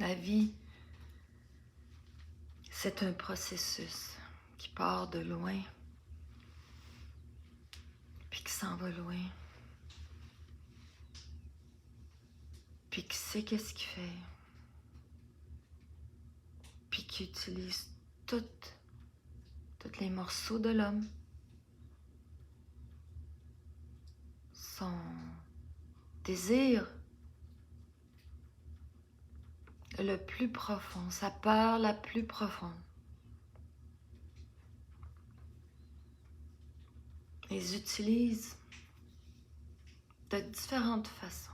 La vie, c'est un processus qui part de loin, puis qui s'en va loin, puis qui sait qu'est-ce qu'il fait, puis qui utilise tous les morceaux de l'homme, son désir le plus profond, sa peur la plus profonde. Ils utilisent de différentes façons,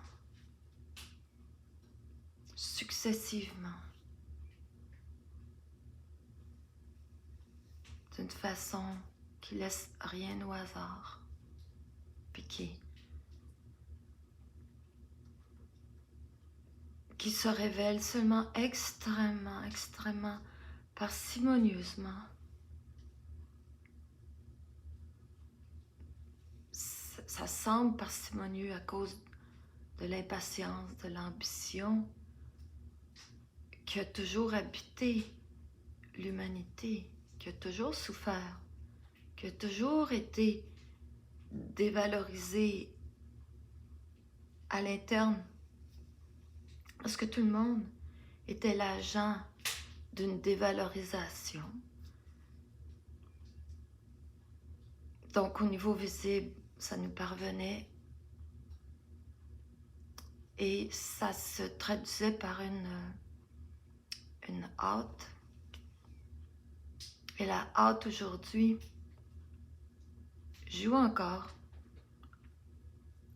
successivement, d'une façon qui laisse rien au hasard, puis qui se révèle seulement extrêmement, extrêmement parcimonieusement. Ça semble parcimonieux à cause de l'impatience, de l'ambition qui a toujours habité l'humanité, qui a toujours souffert, qui a toujours été dévalorisée à l'interne, parce que tout le monde était l'agent d'une dévalorisation. Donc au niveau visible, ça nous parvenait et ça se traduisait par une hâte. Et la hâte aujourd'hui joue encore,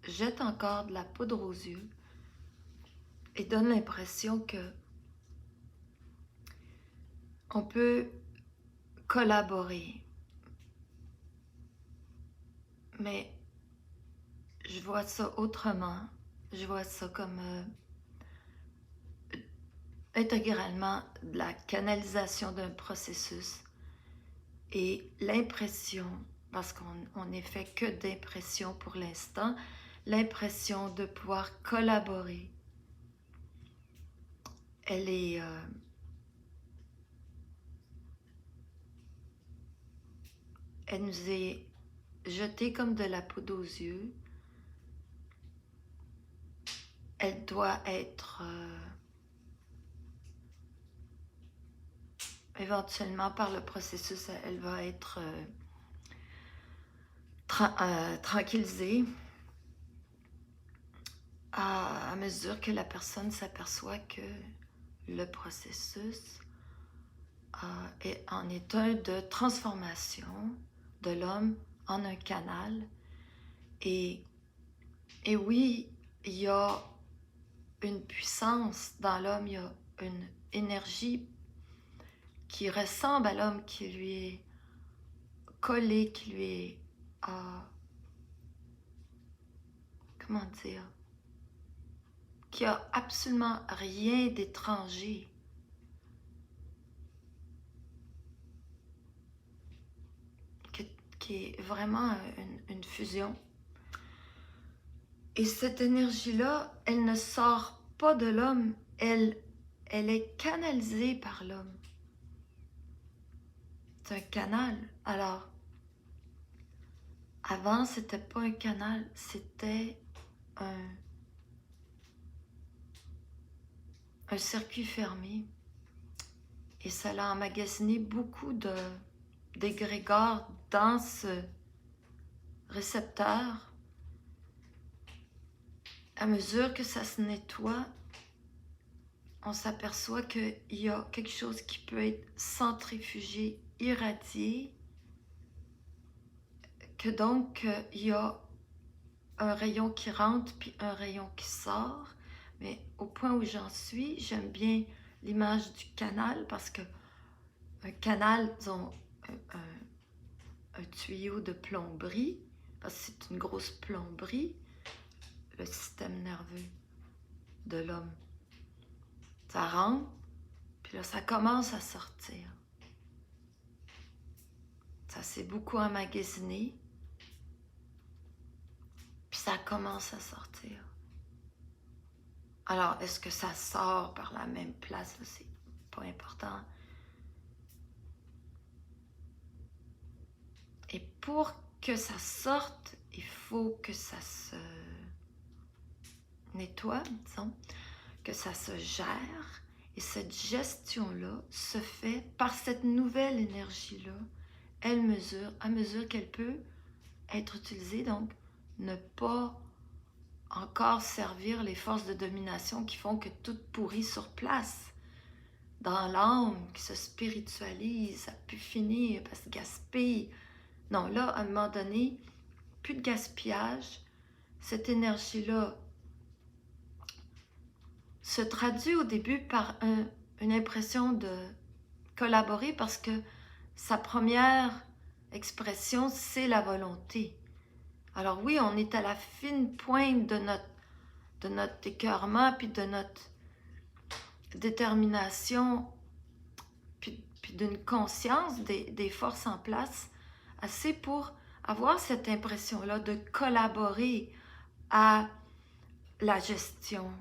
jette encore de la poudre aux yeux et donne l'impression que on peut collaborer. Mais je vois ça autrement. Je vois ça comme intégralement de la canalisation d'un processus et l'impression, parce qu'on n'est fait que d'impression pour l'instant, l'impression de pouvoir collaborer. Elle est elle nous est jetée comme de la poudre aux yeux. Elle doit être éventuellement par le processus, elle va être tranquillisée à mesure que la personne s'aperçoit que le processus en est un de transformation de l'homme en un canal. Et oui, il y a une puissance dans l'homme, il y a une énergie qui ressemble à l'homme, qui lui est collée, qui lui est, comment dire, qui a absolument rien d'étranger. Qui est vraiment une fusion. Et cette énergie-là, elle ne sort pas de l'homme, elle est canalisée par l'homme. C'est un canal. Alors, avant, c'était pas un canal, c'était un circuit fermé. Et ça a emmagasiné beaucoup d'égrégores dans ce récepteur. À mesure que ça se nettoie, on s'aperçoit qu'il y a quelque chose qui peut être centrifugé, irradié, que donc il y a un rayon qui rentre puis un rayon qui sort. Mais au point où j'en suis, j'aime bien l'image du canal parce que un canal, disons, un tuyau de plomberie, parce que c'est une grosse plomberie, le système nerveux de l'homme. Ça rentre, puis là, ça commence à sortir. Ça s'est beaucoup emmagasiné, puis ça commence à sortir. Alors, est-ce que ça sort par la même place? C'est pas important. Et pour que ça sorte, il faut que ça se nettoie, disons, que ça se gère. Et cette gestion-là se fait par cette nouvelle énergie-là. Elle mesure, à mesure qu'elle peut être utilisée, donc ne pas encore servir les forces de domination qui font que tout pourrit sur place. Dans l'âme qui se spiritualise, ça peut finir, parce que gaspille. Non, là, à un moment donné, plus de gaspillage. Cette énergie-là se traduit au début par une impression de collaborer parce que sa première expression, c'est la volonté. Alors oui, on est à la fine pointe de notre écœurement, puis de notre détermination, puis d'une conscience des forces en place, assez pour avoir cette impression-là de collaborer à la gestion.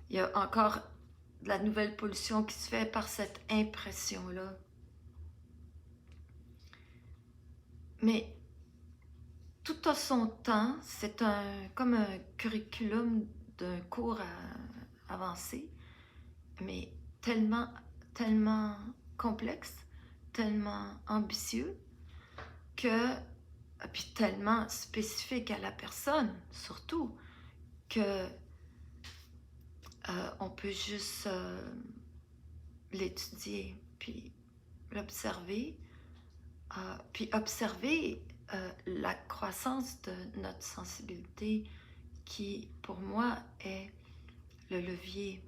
Il y a encore de la nouvelle pollution qui se fait par cette impression-là. Mais tout a son temps, c'est comme un curriculum d'un cours avancé, mais tellement, tellement complexe, tellement ambitieux, puis tellement spécifique à la personne, surtout, que on peut juste l'étudier, puis l'observer, puis observer la croissance de notre sensibilité qui, pour moi, est le levier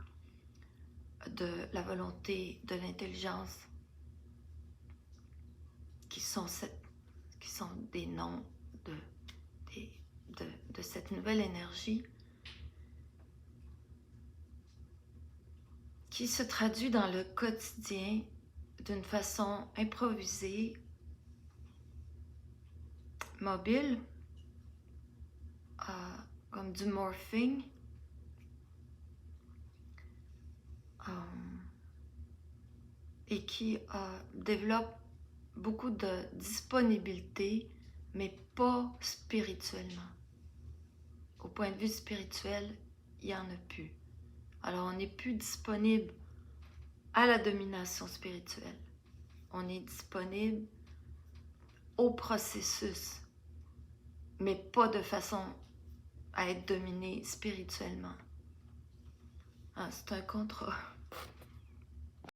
de la volonté, de l'intelligence, qui sont des noms de cette nouvelle énergie qui se traduit dans le quotidien d'une façon improvisée, mobile, comme du morphing, et qui développe beaucoup de disponibilité, mais pas spirituellement. Au point de vue spirituel, il n'y en a plus. Alors, on n'est plus disponible à la domination spirituelle. On est disponible au processus, mais pas de façon à être dominé spirituellement. C'est un contrat.